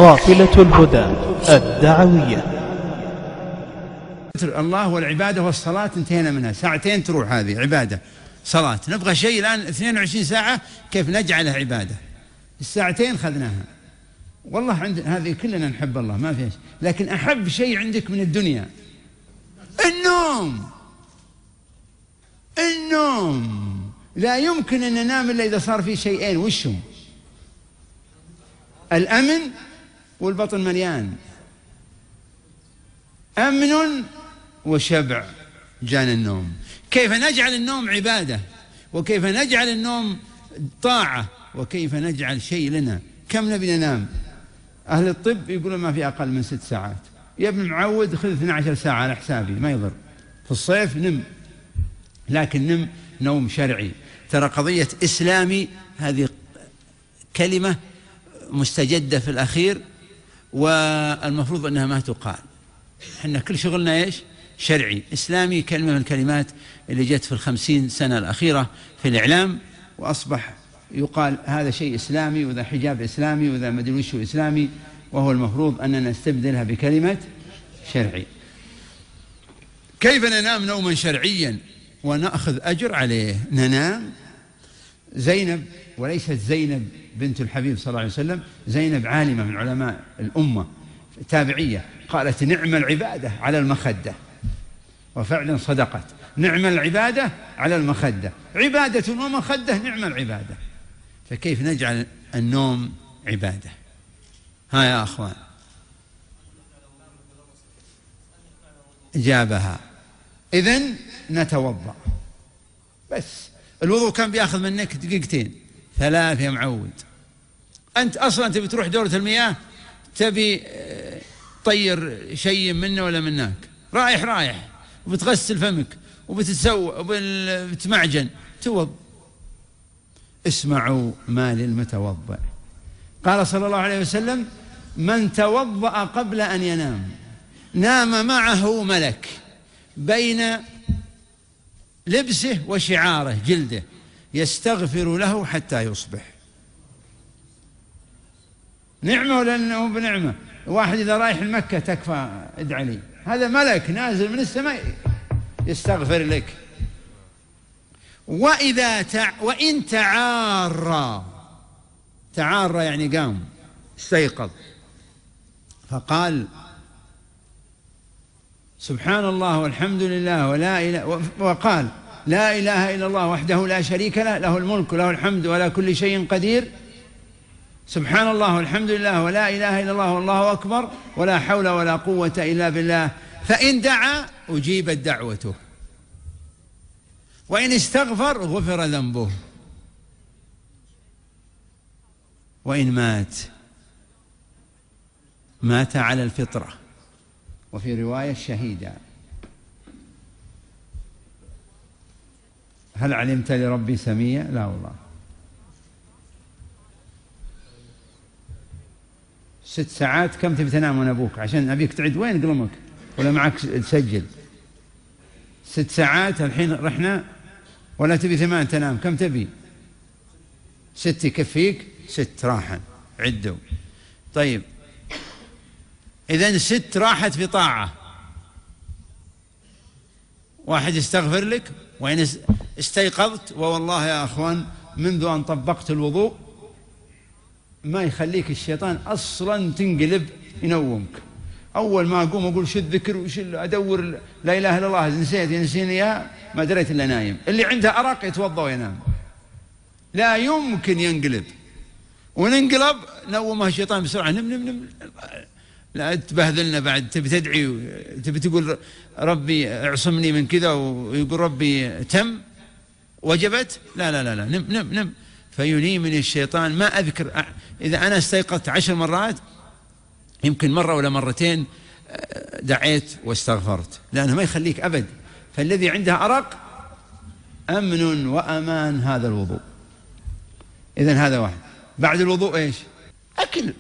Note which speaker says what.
Speaker 1: قافلة الهدى الدعوية.
Speaker 2: الله والعبادة والصلاة انتهينا منها، ساعتين تروح هذه عبادة صلاة. نبغى شيء الآن 22 ساعة كيف نجعلها عبادة. الساعتين خذناها. والله عندنا هذه كلنا نحب الله ما فيش، لكن أحب شيء عندك من الدنيا النوم. لا يمكن أن ننام إلا إذا صار في شيئين، وشهم؟ الأمن والبطن مليان. أمن وشبع جان النوم. كيف نجعل النوم عبادة، وكيف نجعل النوم طاعة، وكيف نجعل شيء لنا. كم نبي ننام؟ أهل الطب يقولون ما في أقل من 6 ساعات. يا ابن معود خذ 12 ساعة على حسابي ما يضر. في الصيف نم، لكن نم نوم شرعي. ترى قضية إسلامي هذه كلمة مستجدة في الأخير، والمفروض أنها ما تقال. احنا كل شغلنا ايش؟ شرعي. إسلامي كلمة من الكلمات اللي جت في 50 سنة الأخيرة في الإعلام، وأصبح يقال هذا شيء إسلامي، وذا حجاب إسلامي، وذا مدري وشو إسلامي، وهو المفروض أننا نستبدلها بكلمة شرعي. كيف ننام نوما شرعيا ونأخذ أجر عليه؟ ننام زينب، وليست زينب بنت الحبيب صلى الله عليه وسلم، زينب عالمة من علماء الأمة تابعية، قالت نعم العبادة على المخدة، وفعلا صدقت. نعم العبادة على المخدة، عبادة ومخدة، نعم العبادة. فكيف نجعل النوم عبادة؟ ها يا أخوان، جابها. إذن نتوضأ، بس الوضوء كان بياخذ منك 2 3 يا معود. أنت أصلا تبي تروح دورة المياه، تبي طير شيء منه ولا منك، رايح وبتغسل فمك وبتتسوى وبتمعجن، توض. اسمعوا ما للمتوضئ. قال صلى الله عليه وسلم: من توضأ قبل أن ينام نام معه ملك بين لبسه وشعاره جلده يستغفر له حتى يصبح. نعمة ولا أنه بنعمة؟ واحد إذا رايح المكة تكفى ادعي لي، هذا ملك نازل من السماء يستغفر لك. وإن تعارى يعني قام استيقظ فقال سبحان الله والحمد لله وقال لا إله إلا الله وحده لا شريك له، له الملك وله الحمد وعلى كل شيء قدير. سبحان الله والحمد لله ولا إله إلا الله والله أكبر ولا حول ولا قوة إلا بالله. فإن دعا أجيبت دعوته، وإن استغفر غفر ذنبه، وإن مات على الفطرة، وفي رواية شهيدا. هل علمت لربي سمية؟ لا والله. 6 ساعات كم تبي تنام وانا ابوك عشان ابيك تعد وين قلمك ولا معك تسجل؟ 6 ساعات الحين رحنا، ولا تبي 8 تنام؟ كم تبي؟ 6 يكفيك؟ 6 راحا عدوا. طيب إذن 6 راحت في طاعة. واحد يستغفر لك، وإن استيقظت، ووالله يا أخوان منذ أن طبقت الوضوء ما يخليك الشيطان أصلا تنقلب ينومك. أول ما أقوم أقول شو الذكر وش أدور لا إله إلا الله، نسيت ينسيني يا ما دريت إلا نايم. اللي عنده أرق يتوضأ وينام، لا يمكن ينقلب. وننقلب نومه الشيطان بسرعة، نم لا تبهذلنا بعد. تبي تدعي، تبي تقول ربي اعصمني من كذا، ويقول ربي تم وجبت. لا نم. فينيمني الشيطان. ما أذكر إذا أنا استيقظت 10 مرات يمكن مرة ولا مرتين دعيت واستغفرت، لأنه ما يخليك أبد. فالذي عنده أرق أمن وأمان هذا الوضوء. إذن هذا واحد. بعد الوضوء إيش؟ أكل.